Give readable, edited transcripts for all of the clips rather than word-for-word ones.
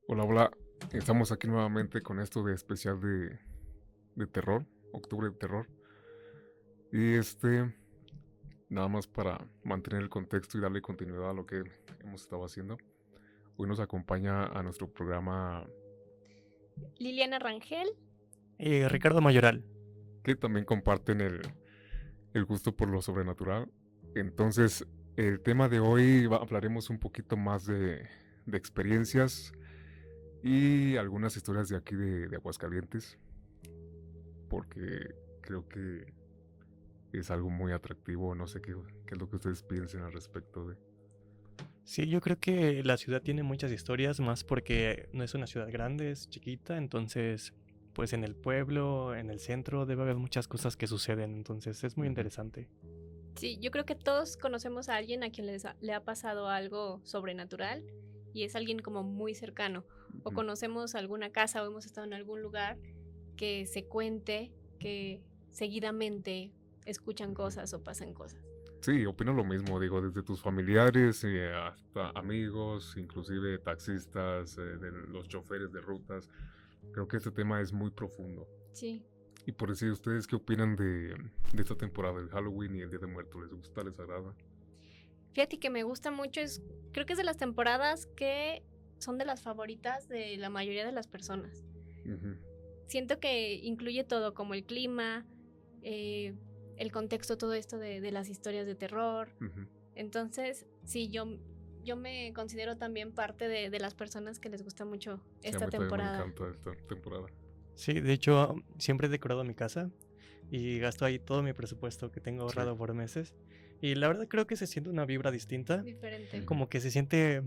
Hola, hola. Estamos aquí nuevamente con esto de especial de terror, octubre de terror. Y nada más para mantener el contexto y darle continuidad a lo que hemos estado haciendo. Hoy nos acompaña a nuestro programa Liliana Rangel. Ricardo Mayoral. que también comparten el gusto por lo sobrenatural. Entonces, el tema de hoy hablaremos un poquito más de experiencias y algunas historias de aquí de Aguascalientes, porque creo que es algo muy atractivo. No sé qué es lo que ustedes piensen al respecto de. Sí, yo creo que la ciudad tiene muchas historias, más porque no es una ciudad grande, es chiquita, entonces pues en el pueblo, en el centro debe haber muchas cosas que suceden, entonces es muy interesante. Sí, yo creo que todos conocemos a alguien a quien le ha pasado algo sobrenatural y es alguien como muy cercano. O conocemos alguna casa o hemos estado en algún lugar que se cuente que seguidamente escuchan cosas o pasan cosas. Sí, opino lo mismo, digo, desde tus familiares hasta amigos, inclusive taxistas, de los choferes de rutas. Creo que este tema es muy profundo. Sí. Y por decir, ¿ustedes qué opinan de esta temporada, el Halloween y el Día de Muertos? ¿Les gusta, les agrada? Fíjate que me gusta mucho, creo que es de las temporadas que son de las favoritas de la mayoría de las personas. Ujú. Siento que incluye todo, como el clima, eh, el contexto, todo esto de las historias de terror. Ujú. Entonces, sí, yo me considero también parte de las personas que les gusta mucho Sí, a esta mí también me temporada. encanta esta temporada. Sí, de hecho siempre he decorado mi casa y gasto ahí todo mi presupuesto que tengo Sí. ahorrado por meses. Y la verdad creo que se siente una vibra distinta, Diferente. como que se siente,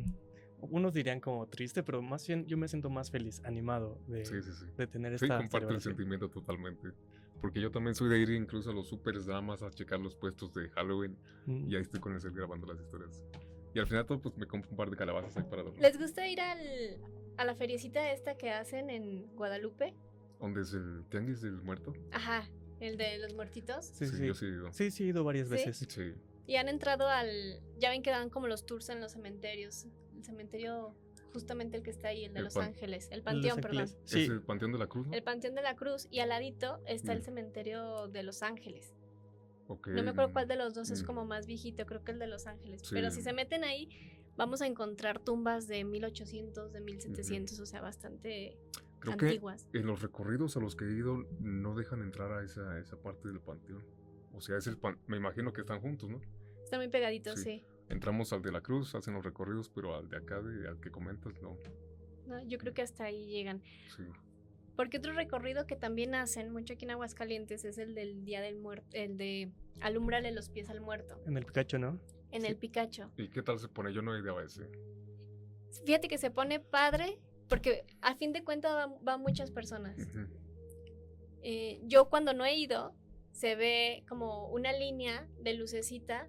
unos dirían como triste, pero más bien yo me siento más feliz, animado Sí, sí, sí. de tener Sí, esta comparto el celebración. sentimiento totalmente. Porque yo también soy de ir incluso a los supers nada más a checar los puestos de Halloween. Mm. Y ahí estoy con el cel grabando las historias. Y al final todo, pues me compro un par de calabazas ahí para adornar. ¿Les gusta ir a la feriecita esta que hacen en Guadalupe? ¿Dónde es el tianguis del muerto? Ajá, el de los muertitos. Sí, Sí, yo sí he ido. Sí, he ido varias ¿Sí? veces. Sí. Y han entrado ya ven que dan como los tours en los cementerios. El cementerio, justamente el que está ahí, el de El Los pan- Ángeles. El Los Panteón, perdón. Ángeles. ¿Es Sí, el Panteón de la Cruz, no? El Panteón de la Cruz. Y al ladito está el Mm. cementerio de Los Ángeles. Ok. No me acuerdo cuál de los dos es Mm. como más viejito, creo que el de Los Ángeles. Sí. Pero si se meten ahí, vamos a encontrar tumbas de 1800, de 1700, o sea, bastante Creo antiguas. que en los recorridos a los que he ido no dejan entrar a esa parte del panteón. O sea, me imagino que están juntos, ¿no? Están muy pegaditos, Sí. sí. Entramos al de la Cruz, hacen los recorridos, pero al de acá, al que comentas, no. No, yo creo que hasta ahí llegan. Sí. Porque otro recorrido que también hacen mucho aquí en Aguascalientes es el del Día del Muerto, el de alumbrarle los pies al muerto, en el Picacho, ¿no? en el Picacho. ¿Y qué tal se pone? Yo no he ido a ese. Fíjate que se pone padre porque a fin de cuentas van muchas personas. Ujú. Yo cuando no he ido, se ve como una línea de lucecita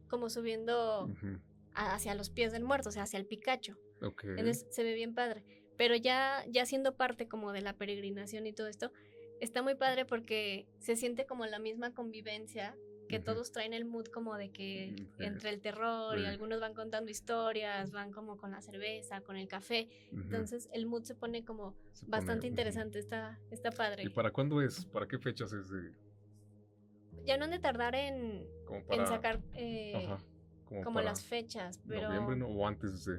como subiendo Ujú. hacia los pies del muerto, o sea, hacia el Picacho. Ok. Entonces se ve bien padre. Pero ya siendo parte como de la peregrinación y todo esto, está muy padre porque se siente como la misma convivencia, que Ujú. todos traen el mood como de que Ok. entre el terror y Sí. algunos van contando historias, van como con la cerveza, con el café. Ujú. Entonces el mood se pone como Se pone, bastante ujú. interesante, está ¿Y padre. para cuándo es? ¿Para qué fechas es? Ya no han de tardar en, Como para. sacar Ajá. Como como para las fechas, pero noviembre, ¿no? O antes de.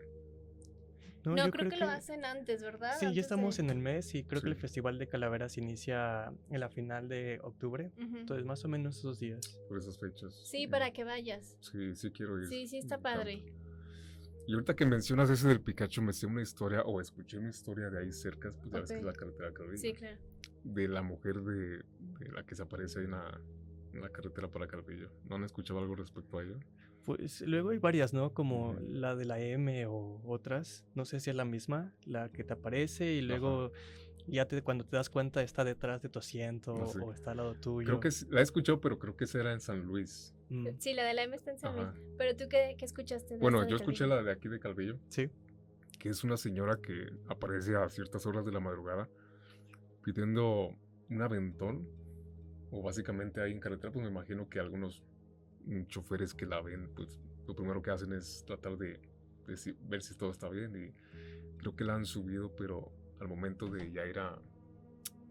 no, yo creo que lo hacen antes, ¿verdad? Sí, ya Antes estamos de... en el mes y creo que el Sí. Festival de Calaveras inicia en la final de octubre. Ujú. Entonces, más o menos esos días. Por esas fechas. Sí, para que vayas. Sí, sí quiero ir. Sí, sí Me está encanta. padre. Y ahorita que mencionas ese del Pikachu, me sé una historia, o escuché una historia de ahí cerca, pues ya ves que es Ok. la carretera Calvillo. Sí, claro. De la mujer de la que se aparece ahí en la carretera para Calvillo. ¿No han escuchado algo respecto a ello? Pues luego hay varias, ¿no? Como Ujú. la de la M o otras. No sé si es la misma, la que te aparece y luego ya cuando te das cuenta está detrás de tu asiento No sé. o está al lado tuyo. Creo que la he escuchado, pero creo que esa era en San Luis. Mm, Sí, la de la M está en San Luis. Ajá. Pero tú, ¿qué escuchaste de Bueno, esta de yo escuché Calvillo? la de aquí de Calvillo, sí. que es una señora que aparece a ciertas horas de la madrugada pidiendo un aventón, o básicamente ahí en carretera, pues me imagino que algunos choferes que la ven, pues lo primero que hacen es tratar de ver si todo está bien, y creo que la han subido, pero al momento de ya ir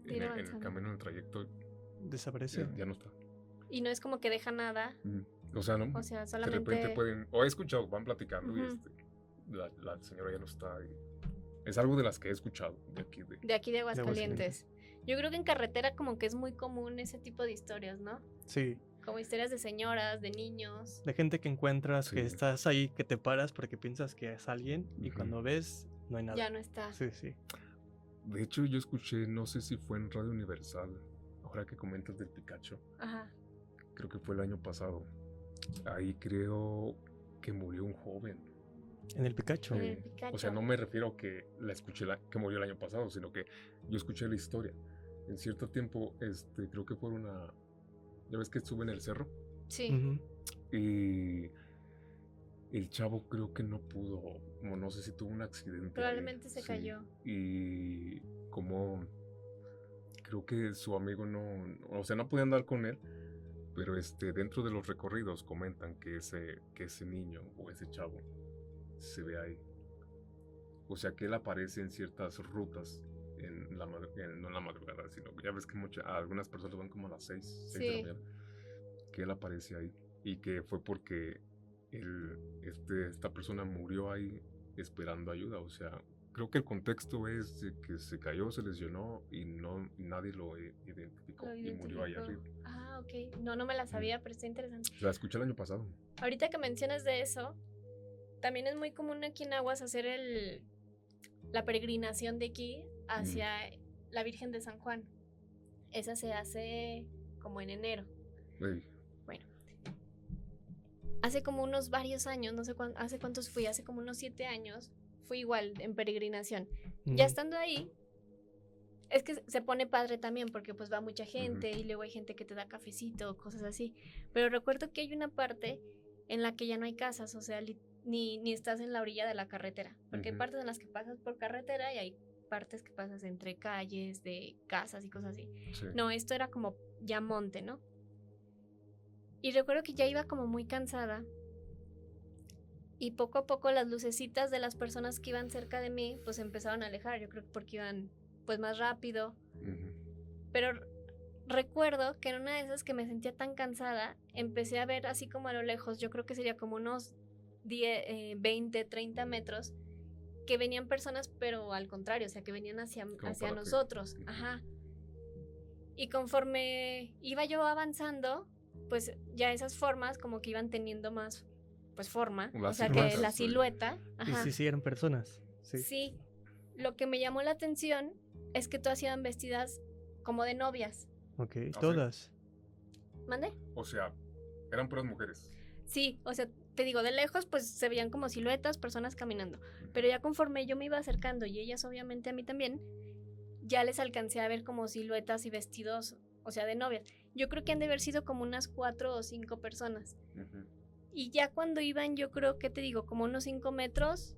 De ir en el avanzando. camino, en el trayecto, Desaparece. ya no está. Y no es como que deja nada, O sea, no, o sea, de repente solamente... pueden, o he escuchado, van platicando y Ujú. la señora ya no está. Es algo de las que he escuchado de aquí. De aquí de Aguascalientes. Aguascalientes. Yo creo que en carretera como que es muy común ese tipo de historias, ¿no? Sí, Como historias de señoras, de niños. de gente que encuentras, que Sí. estás ahí, que te paras porque piensas que es alguien y Ujú. cuando ves, no hay nada. Ya no está. Sí, sí. De hecho, yo escuché, no sé si fue en Radio Universal, ahora que comentas del Pikachu, Ajá. creo que fue el año pasado. Ahí creo que murió un joven. En el Pikachu. En el O Pikachu. sea, no me refiero a que la escuché que murió el año pasado, sino que yo escuché la historia. En cierto tiempo, creo que fue una... Ya ves que estuve en el cerro Sí. Ujú. y el chavo creo que no pudo, o no sé si tuvo un accidente ahí, Probablemente se sí, cayó. y como creo que su amigo o sea, no podía andar con él, pero dentro de los recorridos comentan que ese niño o ese chavo se ve ahí. O sea, que él aparece en ciertas rutas, no en la madrugada, sino que ya ves que algunas personas van como a las 6 de la Sí. mañana, que él aparece ahí y que fue porque esta persona murió ahí esperando ayuda. O sea, creo que el contexto es de que se cayó, se lesionó y nadie lo identificó Lo y murió ahí identificó. arriba. Ah, ok. No me la sabía, pero está interesante. La escuché el año pasado. Ahorita que mencionas de eso, también es muy común aquí en Aguas hacer la peregrinación de aquí hacia la Virgen de San Juan. Esa se hace como en enero. Ey, Bueno, hace como unos varios años, no sé hace cuántos fui, hace como unos 7 años, fui igual en peregrinación. Ya Ujú. estando ahí, es que se pone padre también porque pues va mucha gente y luego hay gente que te da cafecito, cosas así. Pero recuerdo que hay una parte en la que ya no hay casas, o sea, ni estás en la orilla de la carretera, porque hay Ujú. partes en las que pasas por carretera y hay partes que pasas entre calles, de casas y cosas así. sí. No, esto era como ya monte, ¿no? Y recuerdo que ya iba como muy cansada y poco a poco las lucecitas de las personas que iban cerca de mí pues empezaron a alejar, yo creo que porque iban pues más rápido. Ujú. Pero recuerdo que en una de esas que me sentía tan cansada, empecé a ver así como a lo lejos, yo creo que sería como unos 10, 20, 30 metros, que venían personas, pero al contrario, o sea, que venían hacia para ti. nosotros. Ujú. Ajá. Y conforme iba yo avanzando, pues ya esas formas como que iban teniendo más, pues forma. Las O sea, que siluetas, la sí. silueta. Y Ajá. sí, eran personas. Sí. Sí. Lo que me llamó la atención es que todas iban vestidas como de novias. Ok, sí. todas. ¿Mande? O sea, eran puras mujeres. Sí, o sea, te digo, de lejos pues se veían como siluetas, personas caminando. Pero ya conforme yo me iba acercando y ellas obviamente a mí también, ya les alcancé a ver como siluetas y vestidos, o sea, de novias. Yo creo que han de haber sido como unas 4 o 5 personas. Ujú. Y ya cuando iban, yo creo que te digo, como unos 5 metros,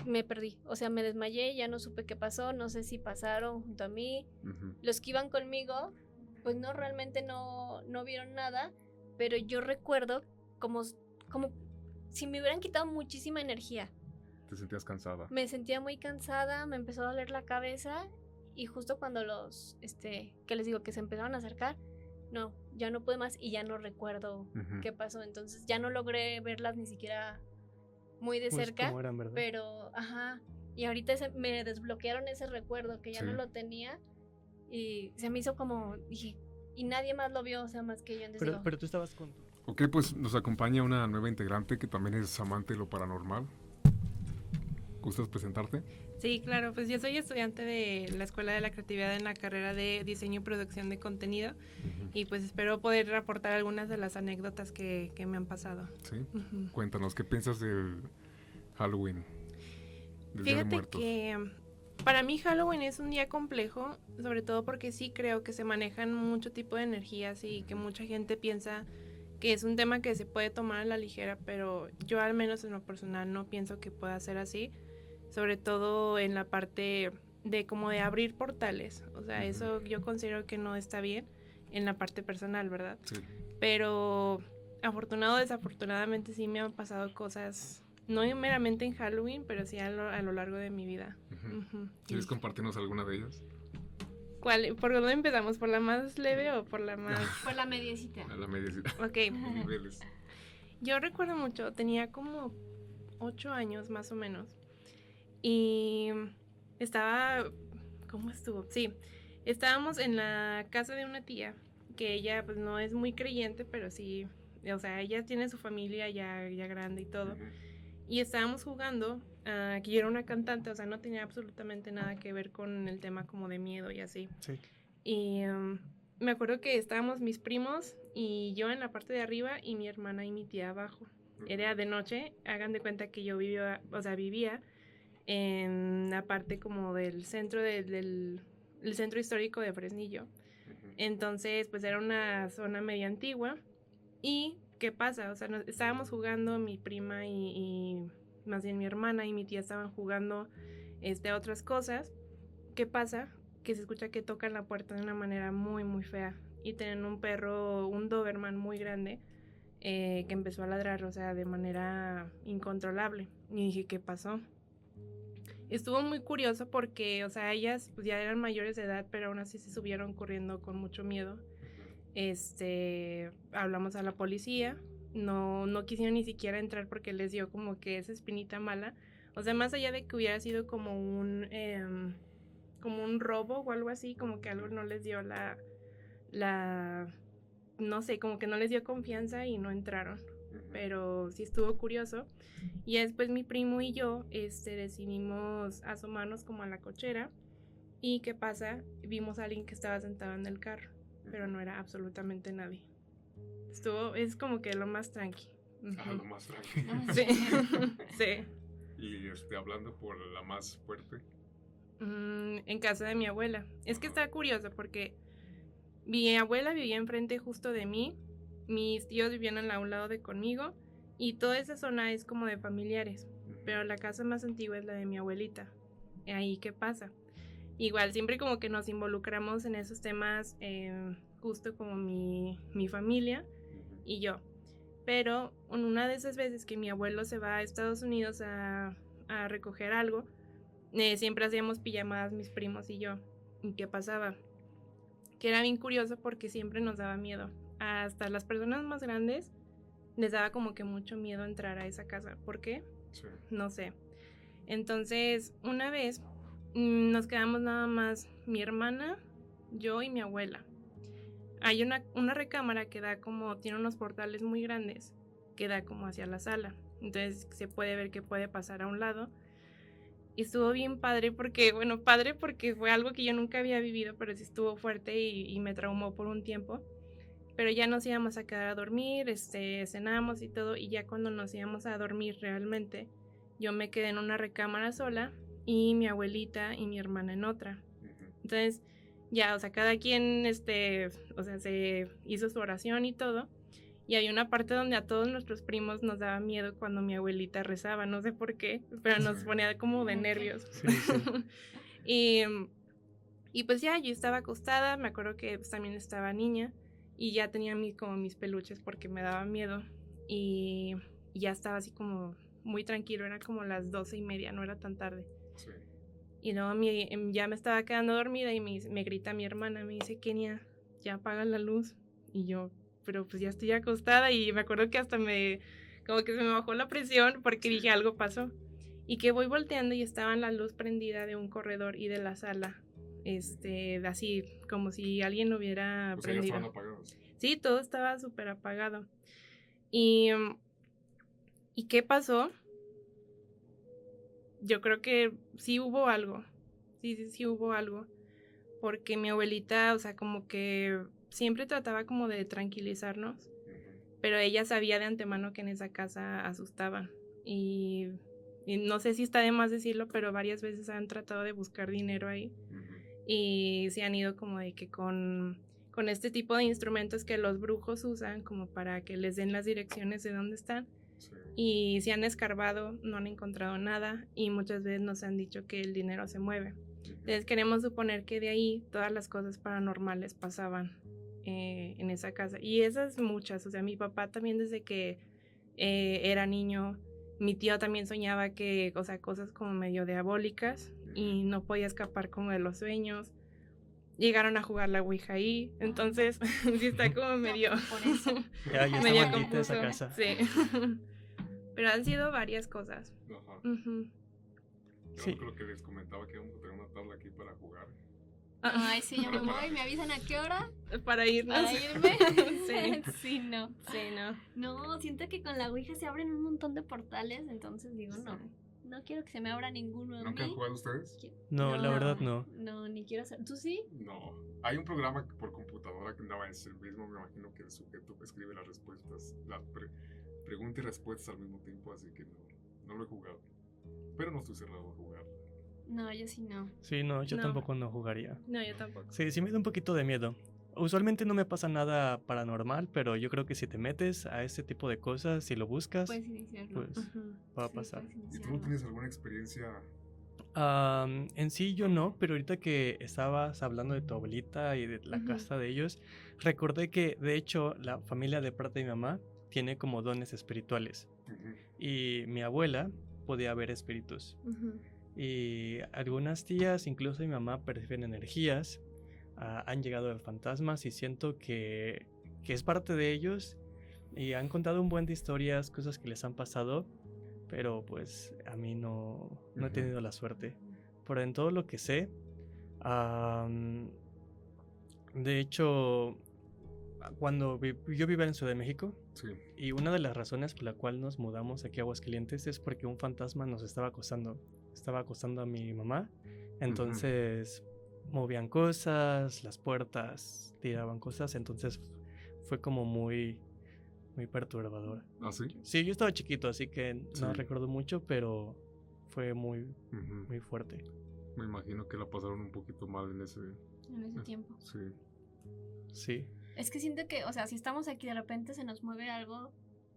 me perdí. O sea, me desmayé, ya no supe qué pasó, no sé si pasaron junto a mí. Ujú. Los que iban conmigo, pues no, realmente no vieron nada, pero yo recuerdo como si me hubieran quitado muchísima energía. Te sentías cansada. Me sentía muy cansada, me empezó a doler la cabeza y justo cuando que les digo que se empezaron a acercar, no, ya no pude más y ya no recuerdo Ujú. qué pasó. Entonces ya no logré verlas ni siquiera muy de Pues, cerca, ¿cómo eran, verdad? pero, ajá, y ahorita me desbloquearon ese recuerdo que ya Sí. no lo tenía y se me hizo como, dije, y nadie más lo vio, o sea, más que yo. Entonces digo, Pero tú estabas con... Ok, pues nos acompaña una nueva integrante que también es amante de lo paranormal. ¿Gustas presentarte? Sí, claro, pues yo soy estudiante de la Escuela de la Creatividad en la carrera de Diseño y Producción de Contenido y pues espero poder aportar algunas de las anécdotas que me han pasado. Sí. Ujú. Cuéntanos, ¿qué piensas del Halloween? Del Día de Fíjate Muertos. que para mí Halloween es un día complejo, sobre todo porque sí creo que se manejan mucho tipo de energías y que mucha gente piensa que es un tema que se puede tomar a la ligera, pero yo al menos en lo personal no pienso que pueda ser así, sobre todo en la parte de como de abrir portales, o sea, Ujú. eso yo considero que no está bien en la parte personal, ¿verdad? Sí. Pero afortunado o desafortunadamente sí me han pasado cosas No meramente en Halloween, pero sí a lo largo de mi vida. Ujú. Ujú. ¿Quieres compartirnos alguna de ellas? ¿Por dónde empezamos? ¿Por la más leve o por la más...? Por la mediecita. A la mediecita. Ok, De niveles. yo recuerdo mucho, tenía como 8 años más o menos. Y estaba... ¿Cómo estuvo? Sí, estábamos en la casa de una tía, que ella pues no es muy creyente, pero sí, o sea, ella tiene su familia ya grande y todo. Ujú. Y estábamos jugando, que yo era una cantante, o sea, no tenía absolutamente nada que ver con el tema como de miedo y así. Sí. Y me acuerdo que estábamos mis primos y yo en la parte de arriba y mi hermana y mi tía abajo. Era de noche, hagan de cuenta que yo vivía en la parte como del centro el centro histórico de Fresnillo. Ujú. Entonces, pues era una zona media antigua. ¿Y qué pasa? O sea, estábamos jugando mi prima y más bien mi hermana y mi tía estaban jugando a otras cosas. ¿Qué pasa? Que se escucha que tocan la puerta de una manera muy, muy fea. Y tienen un perro, un Doberman muy grande, que empezó a ladrar, o sea, de manera incontrolable. Y dije, ¿qué pasó? Estuvo muy curioso porque, o sea, ellas pues, ya eran mayores de edad, pero aún así se subieron corriendo con mucho miedo. Hablamos a la policía, no quisieron ni siquiera entrar porque les dio como que esa espinita mala. O sea, más allá de que hubiera sido como un robo o algo así, como que algo no les dio no sé, como que no les dio confianza y no entraron. Pero sí estuvo curioso. Y después mi primo y yo decidimos asomarnos como a la cochera. ¿Y qué pasa? Vimos a alguien que estaba sentado en el carro, pero no era absolutamente nadie. Es como que lo más tranqui. Ah, lo más tranquilo. Sí, sí. Y hablando por la más fuerte. En casa de mi abuela. Es que está curioso porque mi abuela vivía enfrente justo de mí, mis tíos vivían a un lado de conmigo y toda esa zona es como de familiares, pero la casa más antigua es la de mi abuelita. Ahí, ¿qué pasa? Igual, siempre como que nos involucramos en esos temas, justo como mi familia y yo. Pero en una de esas veces que mi abuelo se va a Estados Unidos a recoger algo, siempre hacíamos pijamadas mis primos y yo. ¿Y qué pasaba? Que era bien curioso porque siempre nos daba miedo. Hasta las personas más grandes les daba como que mucho miedo entrar a esa casa. ¿Por qué? Sí. No sé. Entonces, una vez nos quedamos nada más mi hermana, yo y mi abuela. Hay una recámara que tiene unos portales muy grandes que da como hacia la sala. Entonces se puede ver que puede pasar a un lado. Y estuvo bien padre porque fue algo que yo nunca había vivido, pero sí estuvo fuerte y me traumó por un tiempo. Pero ya nos íbamos a quedar a dormir, cenamos y todo, y ya cuando nos íbamos a dormir realmente, yo me quedé en una recámara sola y mi abuelita y mi hermana en otra. Entonces, ya, o sea, cada quien, o sea, se hizo su oración y todo. Y había una parte donde a todos nuestros primos nos daba miedo cuando mi abuelita rezaba, no sé por qué, pero nos ponía como de nervios. Sí, sí. y pues ya, yo estaba acostada, me acuerdo que pues, también estaba niña y ya tenía como mis peluches porque me daba miedo y ya estaba así como muy tranquilo, era como las 12:30, no era tan tarde. Sí. Y luego ya me estaba quedando dormida y me grita mi hermana, me dice, Kenia, ya apaga la luz. Y yo, pero pues ya estoy acostada y me acuerdo que hasta como que se me bajó la presión porque dije algo pasó. Y que voy volteando y estaba la luz prendida de un corredor y de la sala, así como si alguien lo hubiera O sea, ya prendido. estaban apagados. Sí, todo estaba súper apagado. ¿Y qué pasó? Yo creo que sí hubo algo. Sí hubo algo. Porque mi abuelita, o sea, como que siempre trataba como de tranquilizarnos, pero ella sabía de antemano que en esa casa asustaban. Y no sé si está de más decirlo, pero varias veces han tratado de buscar dinero ahí. Y se han ido como de que con este tipo de instrumentos que los brujos usan como para que les den las direcciones de dónde están. Sí. Y si han escarbado, no han encontrado nada y muchas veces nos han dicho que el dinero se mueve. Entonces queremos suponer que de ahí todas las cosas paranormales pasaban en esa casa. Y esas muchas, o sea, mi papá también desde que era niño mi tío también soñaba que, o sea, cosas como medio diabólicas y no podía escapar como de los sueños. Llegaron a jugar la Ouija ahí, entonces sí está como medio, por eso. Ya está medio maldita esa confuso. casa. Sí. Pero han sido varias cosas. Ajá. Ujú. Yo Sí. creo que les comentaba que vamos a tener una tabla aquí para jugar. Ay, sí, yo me voy, me avisan a qué hora Para irnos. para irme. Sí. Sí, no. Sí, no. No, siento que con la Ouija se abren un montón de portales, entonces digo, no quiero que se me abra ninguno a ¿Nunca han mí. jugado ustedes? No, la verdad no. No, ni quiero hacer. ¿Tú sí? No. Hay un programa por computadora que no es el mismo. Me imagino que el sujeto escribe las respuestas, preguntas y respuestas al mismo tiempo, así que no lo he jugado. Pero no estoy cerrado a jugar. No, yo sí no. Sí, no, yo No. tampoco no jugaría. No, yo tampoco. Sí, sí me da un poquito de miedo. Usualmente no me pasa nada paranormal, pero yo creo que si te metes a ese tipo de cosas, si lo buscas, Puedes iniciarlo. pues Ujú. va a Sí, pasar. puedes ¿Y tú no iniciarlo. tienes alguna experiencia? En sí yo no, pero ahorita que estabas hablando de tu abuelita y de la Ujú. casa de ellos, recordé que de hecho la familia de parte de mi mamá tiene como dones espirituales Ujú. y mi abuela podía ver espíritus Ujú. y algunas tías, incluso mi mamá, perciben energías, han llegado de fantasmas y siento que es parte de ellos y han contado un buen de historias, cosas que les han pasado, pero pues a mí no he Ujú. tenido la suerte. Pero en todo lo que sé, am, de hecho, cuando yo vivía en Ciudad de México, Sí. y una de las razones por la cual nos mudamos aquí a Aguascalientes es porque un fantasma nos estaba acosando. Estaba acosando a mi mamá. Entonces movían cosas, las puertas, tiraban cosas. Entonces fue como muy perturbador. ¿Ah, sí? Sí, yo estaba chiquito, así que no Sí. recuerdo mucho, pero fue muy Ujú. fuerte. Me imagino que la pasaron un poquito mal en ese. En ese tiempo. Sí. Sí. Es que siento que, o sea, si estamos aquí de repente se nos mueve algo,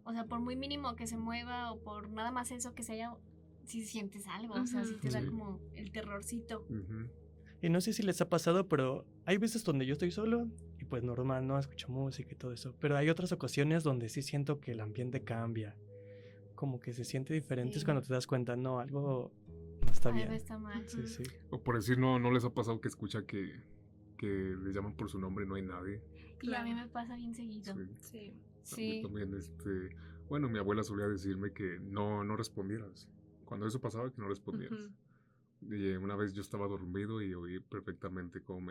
o sea, por muy mínimo que se mueva o por nada más eso que se haya, si sientes algo, o sea, si te da Sí. como el terrorcito. Ujú. Y no sé si les ha pasado, pero hay veces donde yo estoy solo y pues normal, no escucho música y todo eso. Pero hay otras ocasiones donde sí siento que el ambiente cambia. Como que se siente diferente. Es Sí. cuando te das cuenta, no, algo no está Algo bien. está mal. Sí, sí. O por decir, no les ha pasado que escucha que les llaman por su nombre y no hay nadie. Y a mí Claro. me pasa bien seguido. Sí. Sí. A mí Sí. también, bueno, mi abuela solía decirme que no respondieras. Cuando eso pasaba, que no respondieras. Ujú. Y una vez yo estaba dormido y oí perfectamente cómo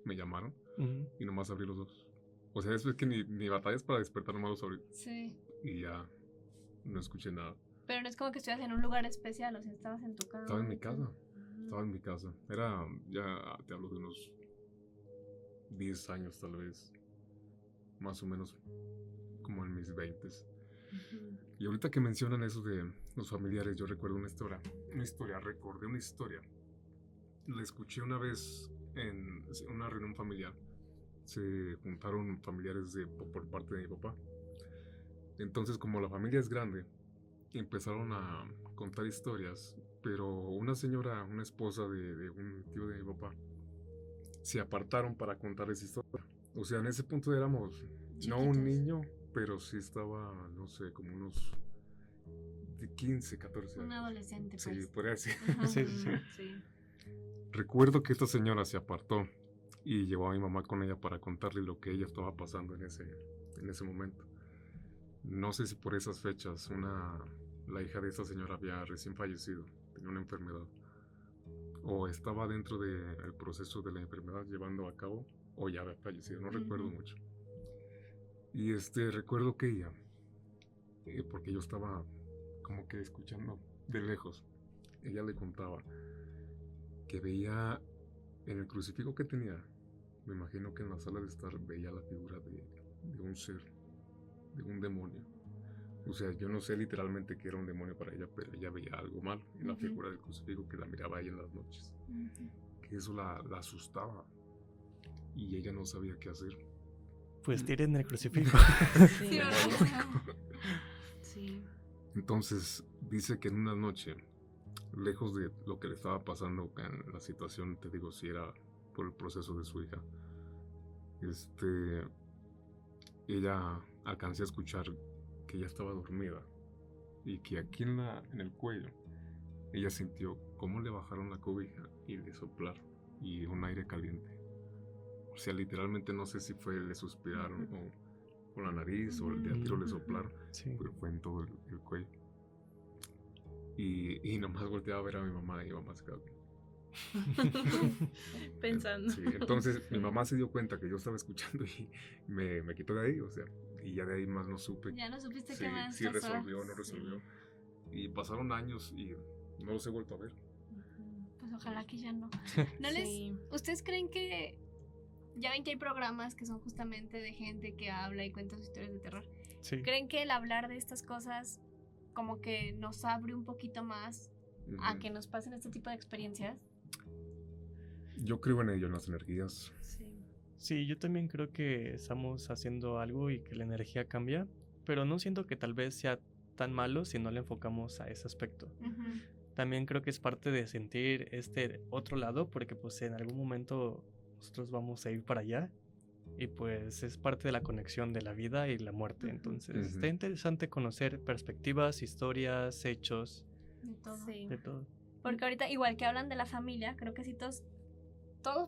me llamaron Ujú. y nomás abrí los ojos. O sea, eso es que ni batallas para despertar, nomás los abrí Sí. y ya no escuché nada. Pero no es como que estuvieras en un lugar especial, o sea, estabas en tu casa. Estaba en mi casa. Estaba en mi casa. Era, ya te hablo de unos 10 años tal vez. Más o menos como en mis 20s. Ujú. Y ahorita que mencionan eso de los familiares, yo recuerdo recordé una historia. La escuché una vez en una reunión familiar. Se juntaron familiares por parte de mi papá. Entonces, como la familia es grande, empezaron a contar historias, pero una señora, una esposa de un tío de mi papá, se apartaron para contar esa historia. O sea, en ese punto éramos, no un Chiquitos. niño, pero sí estaba, no sé, como unos de 15, 14 Un años. adolescente, Sí, pues. podría decir. Ajá. Sí, sí, sí. Sí. Recuerdo que esta señora se apartó y llevó a mi mamá con ella para contarle lo que ella estaba pasando en ese momento. No sé si por esas fechas la hija de esta señora había recién fallecido, tenía una enfermedad, o estaba dentro del proceso de la enfermedad llevando a cabo, o ya había fallecido, no recuerdo Ujú. mucho. Y recuerdo que ella, porque yo estaba como que escuchando de lejos, ella le contaba que veía en el crucifijo que tenía, me imagino que en la sala de estar veía la figura de un ser, de un demonio. O sea, yo no sé literalmente que era un demonio para ella, pero ella veía algo mal en la Ujú. figura del crucifijo que la miraba ahí en las noches. Ujú. Que eso la asustaba y ella no sabía qué hacer. Pues tiren el crucifijo. Sí, Sí. ¿verdad? Sí. Entonces dice que en una noche, lejos de lo que le estaba pasando en la situación, te digo, si era por el proceso de su hija, ella alcancé a escuchar que ella estaba dormida y que aquí en el cuello ella sintió cómo le bajaron la cobija y le soplaron y un aire caliente. O sea, literalmente no sé si le suspiraron o con la nariz o de a tiro le soplaron, Sí. pero fue en todo el cuello. Y nomás volteaba a ver a mi mamá y mi mamá se quedó Pensando. Sí, entonces mi mamá se dio cuenta que yo estaba escuchando y me quitó de ahí, o sea, y ya de ahí más no supe. Ya no supiste Sí, qué más sí pasó. resolvió, no resolvió. Y pasaron años y no los he vuelto a ver. Pues ojalá que ya no. ¿Ustedes creen que ya ven que hay programas que son justamente de gente que habla y cuenta sus historias de terror? Sí. ¿Creen que el hablar de estas cosas como que nos abre un poquito más a que nos pasen este tipo de experiencias? Yo creo en ello, en las energías. Sí, yo también creo que estamos haciendo algo y que la energía cambia, pero no siento que tal vez sea tan malo si no le enfocamos a ese aspecto. También creo que es parte de sentir este otro lado, porque pues en algún momento nosotros vamos a ir para allá y pues es parte de la conexión de la vida y la muerte. Entonces está interesante conocer perspectivas, historias, hechos, De todo. Sí. de todo. Porque ahorita, igual que hablan de la familia, creo que sí todos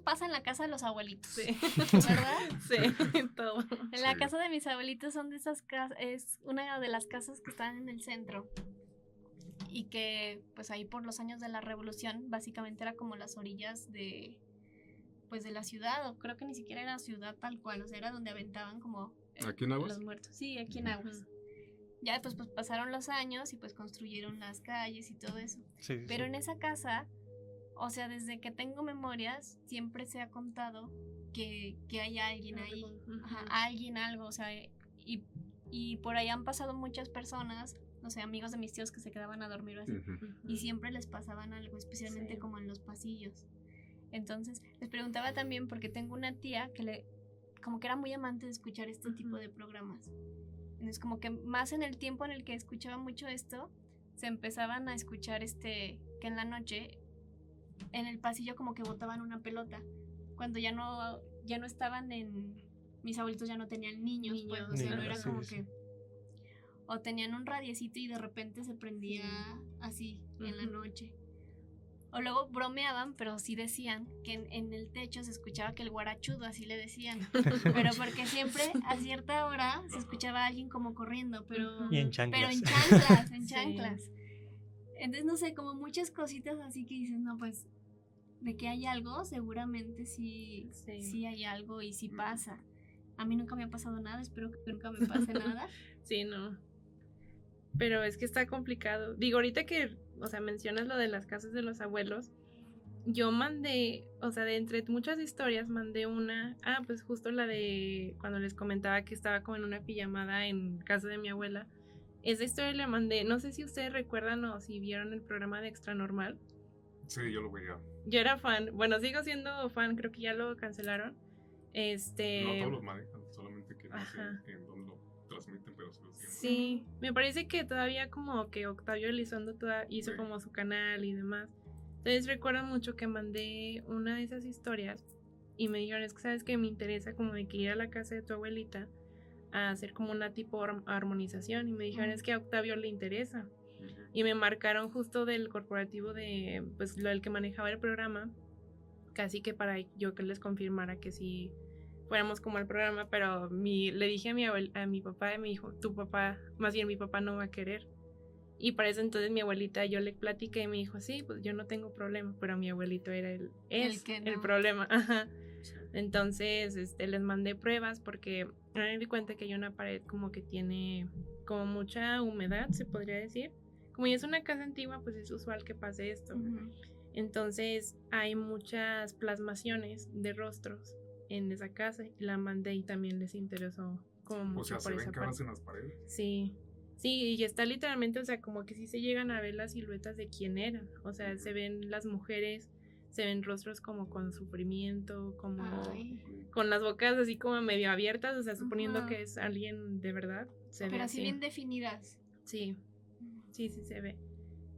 pasa en la casa de los abuelitos. Sí. ¿Verdad? Sí, todo. En la Sí. casa de mis abuelitos son de esas casas, es una de las casas que están en el centro. Y que pues ahí por los años de la revolución básicamente era como las orillas de la ciudad, o creo que ni siquiera era ciudad tal cual, o sea, era donde aventaban como ¿Aquí en Aguas? los muertos. Sí, aquí en Aguas. Ya después pues pasaron los años y pues construyeron las calles y todo eso. Sí, Pero sí. en esa casa, o sea, desde que tengo memorias, siempre se ha contado que hay alguien ahí. Ajá, alguien, algo, o sea, y por ahí han pasado muchas personas, no sé, amigos de mis tíos que se quedaban a dormir o así, y siempre les pasaban algo, especialmente Sí. como en los pasillos. Entonces, les preguntaba también porque tengo una tía que como que era muy amante de escuchar este tipo de programas. Entonces, como que más en el tiempo en el que escuchaba mucho esto, se empezaban a escuchar que en la noche, en el pasillo como que botaban una pelota. Cuando ya no estaban mis abuelitos ya no tenían niños, pues, o sea, no era Sí, como sí. que... O tenían un radiecito y de repente se prendía así en la noche. O luego bromeaban, pero sí decían que en el techo se escuchaba que el guarachudo, así le decían. Pero porque siempre a cierta hora se escuchaba a alguien como corriendo, pero Y en chanclas. pero en chanclas, en Sí. chanclas. Entonces, no sé, como muchas cositas así que dices, no, pues, de que hay algo, seguramente sí hay algo y sí pasa. A mí nunca me ha pasado nada, espero que nunca me pase nada. Sí, no. Pero es que está complicado. Digo, ahorita que, o sea, mencionas lo de las casas de los abuelos, yo mandé, o sea, de entre muchas historias, mandé una, pues justo la de cuando les comentaba que estaba como en una pijamada en casa de mi abuela. Esa historia la mandé, no sé si ustedes recuerdan o si vieron el programa de Extra Normal. Sí, yo lo veía. Yo era fan, bueno, sigo siendo fan, creo que ya lo cancelaron. No todos los manejan, solamente que no Ajá. sé en dónde lo transmiten, pero se lo siguen. Sí, me parece que todavía como que Octavio Elizondo hizo Sí. como su canal y demás. Entonces recuerdo mucho que mandé una de esas historias y me dijeron, es que sabes que me interesa como de que ir a la casa de tu abuelita a hacer como una tipo armonización, y me dijeron, es que a Octavio le interesa. Y me marcaron justo del corporativo de, pues, lo del que manejaba el programa, casi que para yo que les confirmara que sí fuéramos como al programa, pero le dije a mi papá y me dijo, tu papá, más bien mi papá no va a querer. Y para eso entonces mi abuelita, yo le platiqué y me dijo, sí, pues yo no tengo problema, pero mi abuelito era el que no. problema. Ajá. Entonces, les mandé pruebas porque me di cuenta que hay una pared como que tiene como mucha humedad, se podría decir. Como ya es una casa antigua, pues es usual que pase esto. Entonces hay muchas plasmaciones de rostros en esa casa y la mandé y también les interesó como mucho. O sea, ¿se por ven esa caras parte. en las paredes? Sí, y está literalmente, o sea, como que sí se llegan a ver las siluetas de quién eran. O sea, se ven las mujeres, se ven rostros como con sufrimiento, como con las bocas así como medio abiertas, o sea, suponiendo que es alguien de verdad. Pero así bien definidas. Sí se ve.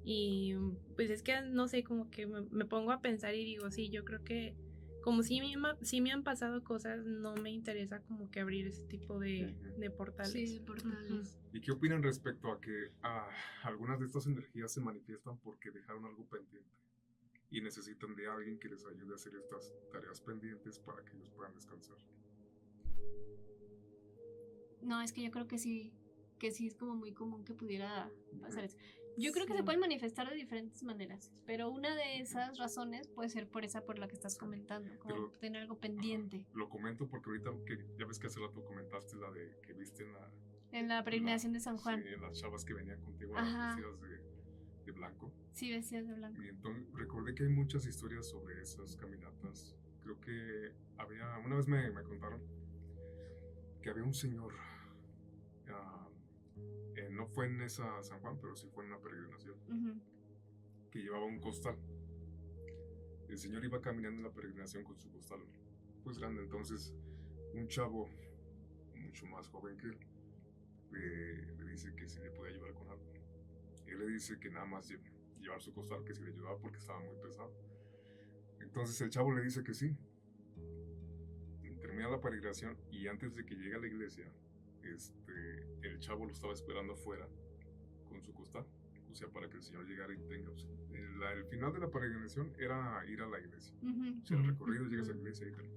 Y pues es que no sé, como que me pongo a pensar y digo, sí, yo creo que como sí me han pasado cosas, no me interesa como que abrir ese tipo de portales. Sí, de portales. ¿Y qué opinan respecto a que algunas de estas energías se manifiestan porque dejaron algo pendiente y necesitan de alguien que les ayude a hacer estas tareas pendientes para que ellos puedan descansar? No, es que yo creo que sí es como muy común que pudiera pasar eso. Yo creo que Sí. se pueden manifestar de diferentes maneras, pero una de esas razones puede ser por la que estás comentando, como Pero- tener algo pendiente. Lo comento porque ahorita que ya ves que hace rato comentaste la de que viste En la peregrinación de San Juan, sí, las chavas que venían contigo Ajá. vestidas de blanco. sí vestidas de blanco. Y entonces recordé que hay muchas historias sobre esas caminatas. Creo que una vez me contaron que había un señor, no fue en esa San Juan, pero sí fue en una peregrinación, Ujú. que llevaba un costal. El señor iba caminando en la peregrinación con su costal, pues grande. Entonces, un chavo mucho más joven que él le dice que si le puede ayudar con algo. Él le dice que nada más llevar su costal, que si le ayudaba porque estaba muy pesado. Entonces el chavo le dice que sí. Termina la peregrinación y antes de que llegue a la iglesia, el chavo lo estaba esperando afuera con su costal. O sea, para que el señor llegara y tenga. O sea, el final de la peregrinación era ir a la iglesia. Ujú. O sea, el Ujú. recorrido llegas a la iglesia y tal.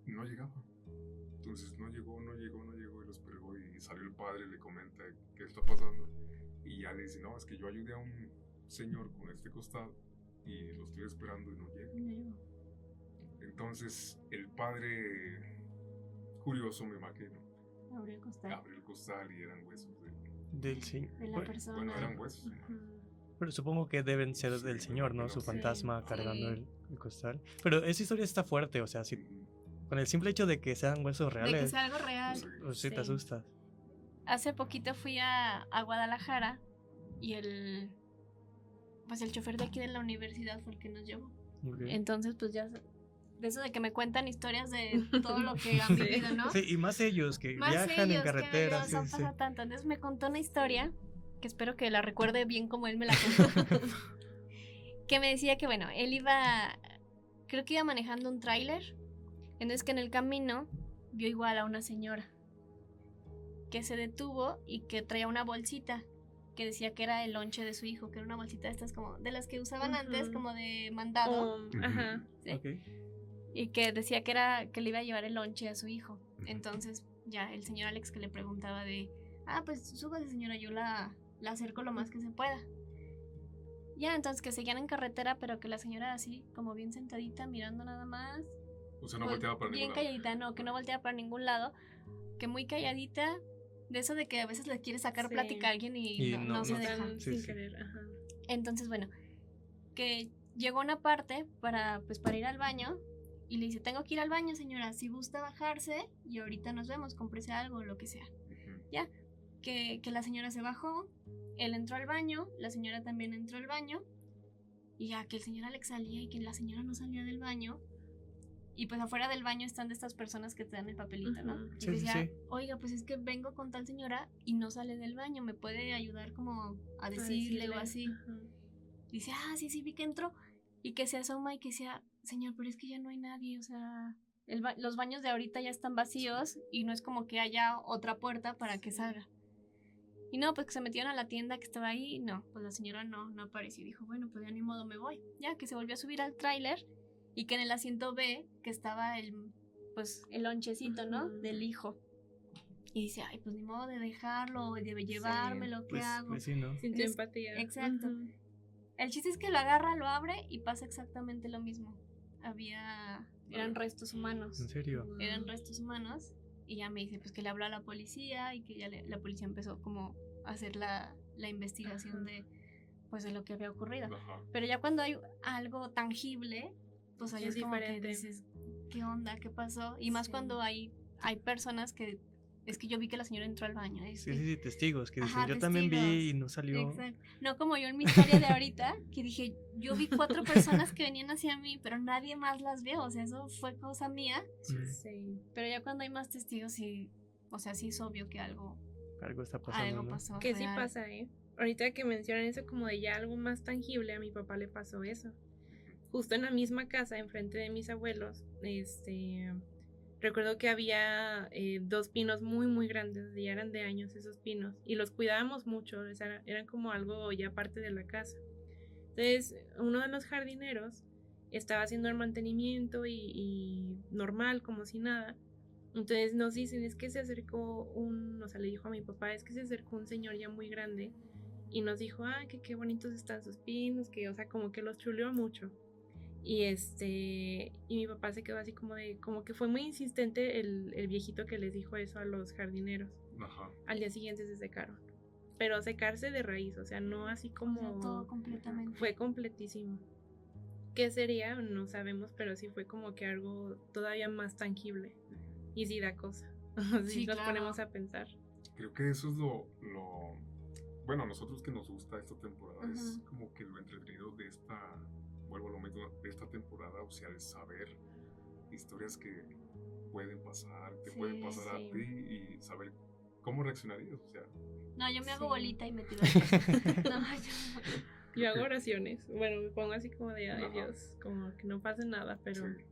Y no llegaba. Entonces no llegó, y lo esperó y salió el padre y le comenta qué está pasando. Y ya le dice, no, es que yo ayudé a un señor con este costal y lo estoy esperando y no llega. No llegó. Entonces el padre, curioso me imagino, Abrió el costal abrió el costal y eran huesos Del señor. de la persona. Bueno, eran huesos humanos. Ujú. Pero supongo que deben ser Sí, del señor, ¿no? pero Su sí. fantasma cargando Sí. el costal. Pero esa historia está fuerte, o sea, si Ujú. con el simple hecho de que sean huesos De que reales, sea algo real. Sí. pues sí te Sí. asustas. Hace poquito fui a Guadalajara y pues el chofer de aquí de la universidad fue el que nos llevó. Ok. Entonces, pues ya de eso de que me cuentan historias de todo lo que han Sí. vivido, ¿no? Sí, y más ellos que Más viajan ellos en carretera. que Sí, les han sí. pasado tanto. Entonces me contó una historia que espero que la recuerde bien como él me la contó. Que me decía que, bueno, creo que iba manejando un tráiler. Entonces que en el camino vio igual a una señora que se detuvo y que traía una bolsita que decía que era el lonche de su hijo, que era una bolsita de estas como de las que usaban antes Ujú. como de mandado. Ajá. ¿sí? Ok. Y que decía que le iba a llevar el lonche a su hijo. Entonces ya el señor Alex que le preguntaba pues súbase señora, yo la acerco lo más que se pueda. Ya, entonces que seguían en carretera, pero que la señora así como bien sentadita mirando nada más. O sea, no volteaba para Bien ningún lado. calladita, no, que no volteaba para ningún lado, que muy calladita, de eso de que a veces le quiere sacar Sí. plática a alguien y Y no, no- no se no- deja. Están Sí, sin sí. querer. Ajá. Entonces, bueno, que llegó a una parte para ir al baño y le dice, tengo que ir al baño, señora, si gusta bajarse y ahorita nos vemos, cómprese algo, lo que sea. Ujú. Ya, que la señora se bajó, él entró al baño, la señora también entró al baño y ya que el señor Alex salía y que la señora no salía del baño. Y pues afuera del baño están de estas personas que te dan el papelito, ¿no? Ujú. Y Sí, sí, decía, sí. oiga, pues es que vengo con tal señora y no sale del baño, ¿me puede ayudar como a decirle o así? Ajá. Dice, sí, vi que entró. Y que se asoma y que decía, señor, pero es que ya no hay nadie, o sea, los baños de ahorita ya están vacíos y no es como que haya otra puerta para que salga. Y no, pues que se metieron a la tienda que estaba ahí, y no, pues la señora no apareció. Dijo, bueno, pues ya ni modo me voy. Ya, que se volvió a subir al tráiler y que en el asiento B, que estaba el lonchecito, ¿no? Ujú. Del hijo. Y dice, ay, pues ni modo de dejarlo, de llevármelo, ¿qué Pues, hago? pues sí, ¿no? Sintió Es- empatía. exacto. Ujú. El chiste es que lo agarra, lo abre y pasa exactamente lo mismo. Eran restos humanos. En serio. Eran restos humanos. Y ya me dice, pues que le habló a la policía y que ya la policía empezó como a hacer la investigación Ajá. de lo que había ocurrido. Ajá. Pero ya cuando hay algo tangible, pues ahí Es es como diferente. que dices, ¿qué onda? ¿Qué pasó? Y más Sí. cuando hay personas que, es que yo vi que la señora entró al baño. es Sí, que- sí, sí, testigos que dicen, Ajá, yo también vi testigos. y no salió. Exacto. No como yo en mi historia de ahorita, que dije, yo vi 4 personas que venían hacia mí, pero nadie más las vio, o sea, eso fue cosa mía. Mm, Sí. Pero ya cuando hay más testigos, sí, o sea, sí es obvio que algo algo está pasando, algo ¿no? pasó. Que sí real. pasa, ¿eh? Ahorita que mencionan eso como de ya algo más tangible, a mi papá le pasó eso. justo en la misma casa, enfrente de mis abuelos, recuerdo que había 2 pinos muy, muy grandes, ya eran de años esos pinos, y los cuidábamos mucho, o sea, eran como algo ya parte de la casa. Entonces, uno de los jardineros estaba haciendo el mantenimiento y normal, como si nada. Entonces nos dicen, es que se acercó o sea, le dijo a mi papá, es que se acercó un señor ya muy grande y nos dijo, que qué bonitos están sus pinos, que, o sea, como que los chuleó mucho. Y y mi papá se quedó así como que fue muy insistente el viejito que les dijo eso a los jardineros. Ajá. Al día siguiente se secaron. Pero secarse de raíz, o sea, no así como... O sea, todo completamente. Fue completísimo. ¿Qué sería? No sabemos, pero sí fue como que algo todavía más tangible. Y sí da cosa. Sí, nos claro. ponemos a pensar. Creo que eso es bueno, a nosotros que nos gusta esta temporada, es Ujú. como que lo entretenido de vuelvo a lo mismo, de esta temporada, o sea, el saber historias que pueden pasar, te pueden Sí, pasar a sí. ti y saber cómo reaccionarías, o sea. No, yo me hago Sí. bolita y me tiro al piso. No, Yo hago oraciones. Bueno, me pongo así como de, ay Ajá. Dios, como que no pase nada, pero Sí.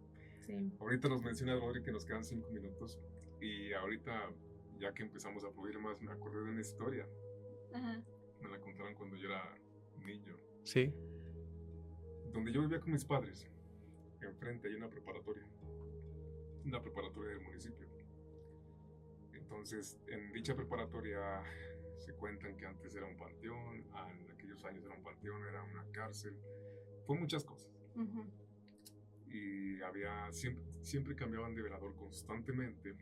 sí. Ahorita nos menciona Rodri que nos quedan 5 minutos y ahorita, ya que empezamos a fluir más, me acordé de una historia. Ajá. Me la contaron cuando yo era niño. Sí. Donde yo vivía con mis padres, enfrente hay una preparatoria del municipio. Entonces, en dicha preparatoria se cuentan que antes era un panteón, en aquellos años era un panteón, era una cárcel, fue muchas cosas. Ujú. Y siempre cambiaban de velador constantemente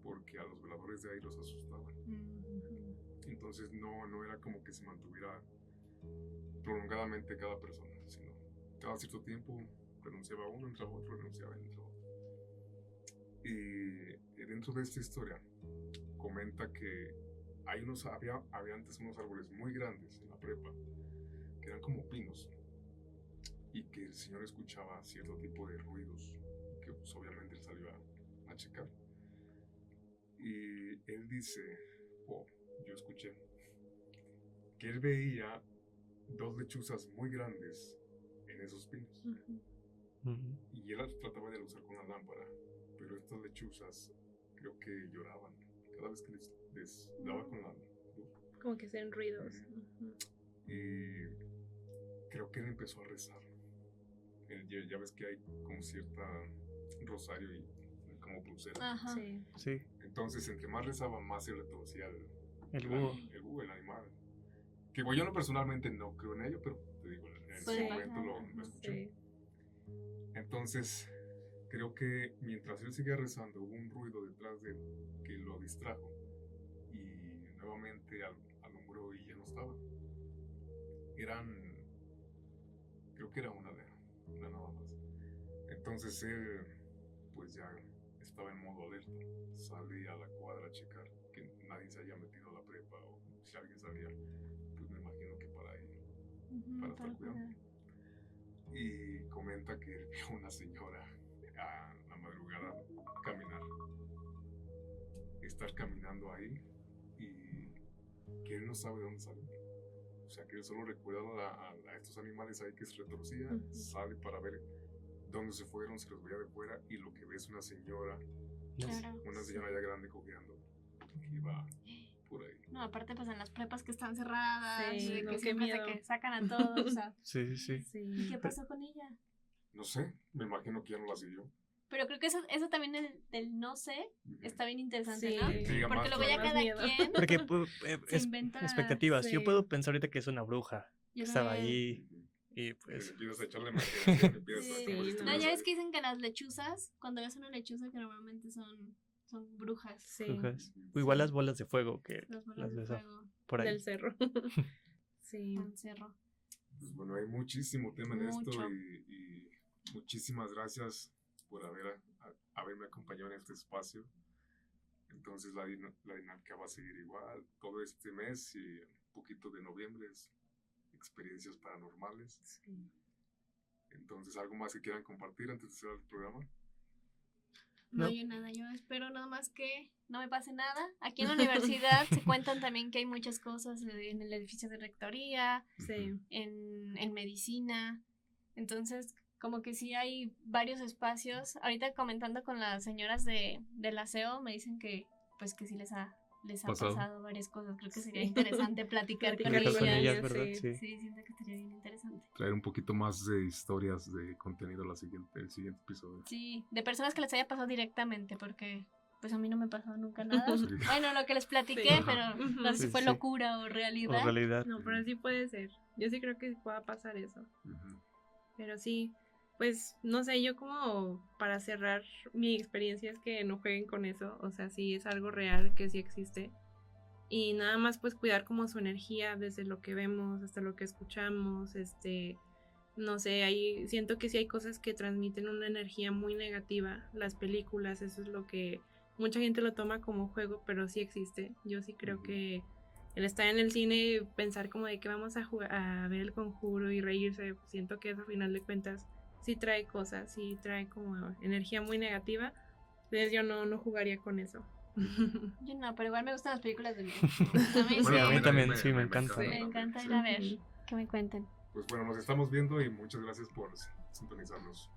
porque a los veladores de ahí los asustaban. Ujú. Entonces no era como que se mantuviera prolongadamente cada persona, sino cada cierto tiempo renunciaba uno, entraba otro, renunciaba y entraba otro. Y dentro de esta historia comenta que había antes unos árboles muy grandes en la prepa, que eran como pinos, y que el señor escuchaba cierto tipo de ruidos, que pues, obviamente él salió a checar. Y él dice, yo escuché, que él veía 2 lechuzas muy grandes en esos pinos. Ujú. Ujú. Y él trataba de luchar con la lámpara, pero estas lechuzas creo que lloraban cada vez que les daba con la luz. Como que hacen ruidos. Ujú. Y creo que él empezó a rezar. Ya ves que hay como cierta rosario y como pulsera. Ajá. Sí. Sí. Entonces, entre más rezaba, más se retorcía El búho. el animal. Que yo no personalmente no creo en ello, pero te digo, en ese Puede momento pasar, lo ajá. escuché. Sí. Entonces, creo que mientras él seguía rezando, hubo un ruido detrás de él que lo distrajo. Y nuevamente alumbró y ya no estaba. Creo que era una nada más. Entonces él, pues ya estaba en modo alerta. Sale a la cuadra a checar que nadie se haya metido a la prepa, o si alguien salía, pues me imagino que para ir, Ujú, para estar para cuidando. cuidar. Y comenta que vio a una señora a la madrugada estar caminando ahí, y que él no sabe de dónde salió. O sea, que él solo recuerda a estos animales ahí que se retorcían, Ujú. sale para ver dónde se fueron, se los veía de fuera, y lo que ve es una señora, Claro. una señora ya grande cojeando, que iba por ahí. No, aparte pues en las prepas que están cerradas, Sí, de no, que qué siempre miedo. que sacan a todos, o sea, Sí, sí, sí. ¿y Sí. qué pasó con ella? No sé, me imagino que ya no la siguió. Pero creo que eso también del no sé está bien interesante, Sí. ¿no? Sí, Porque más luego ya todavía. cada Más miedo. quien Porque se inventa. expectativas. Yo Sí. puedo pensar ahorita que es una bruja que Yo estaba también. ahí Ujú. y Y pues... empiezas a echarle imaginación, empiezas Sí. a Sí, como si no. No, estuvieras ya ahí. ves que dicen que las lechuzas, cuando ves una lechuza, que normalmente son brujas. Sí. brujas. O igual Sí. las bolas de fuego que Las bolas las de ves fuego por ahí. Del cerro. Sí. en cerro. Pues bueno, hay muchísimo tema en Mucho. esto, y muchísimas gracias por haberme acompañado en este espacio. Entonces la dinámica va a seguir igual todo este mes, y un poquito de noviembre es experiencias paranormales. Sí. Entonces, ¿algo más que quieran compartir antes de cerrar el programa? No, No. yo nada, yo espero nada más que no me pase nada. Aquí en la universidad se cuentan también que hay muchas cosas en el edificio de rectoría, Sí. en medicina. Entonces, como que sí hay varios espacios. Ahorita comentando con las señoras del aseo, me dicen que pues que sí les ha Pasado. pasado varias cosas. Creo que sería interesante platicar con Platicar con ellas. ellas, ¿verdad? sí. Sí, siento que estaría bien interesante. Traer un poquito más de historias de contenido el siguiente episodio. Sí, de personas que les haya pasado directamente, porque pues a mí no me pasó nunca nada. Sí. Bueno, lo que les platiqué, Sí. pero Ujú. no sé si Sí, fue sí. locura o O realidad. realidad. No, pero sí puede ser. Yo sí creo que pueda pasar eso. Ujú. Pero sí, pues no sé, yo como para cerrar mi experiencia es que no jueguen con eso. O sea, sí es algo real, que sí existe. Y nada más pues cuidar como su energía desde lo que vemos hasta lo que escuchamos, no sé, ahí siento que sí hay cosas que transmiten una energía muy negativa, las películas, eso es lo que mucha gente lo toma como juego, pero sí existe. Yo sí creo que el estar en el cine, pensar como de que vamos a jugar, a ver El Conjuro y reírse, siento que eso a final de cuentas sí trae cosas, sí trae como energía muy negativa, entonces yo no jugaría con eso. Yo no, pero igual me gustan las películas de miedo. Sí, Bueno, a mí también también, sí, me encanta. Sí. Me encanta ir a ver, que me cuenten. Pues bueno, nos estamos viendo y muchas gracias por sintonizarnos.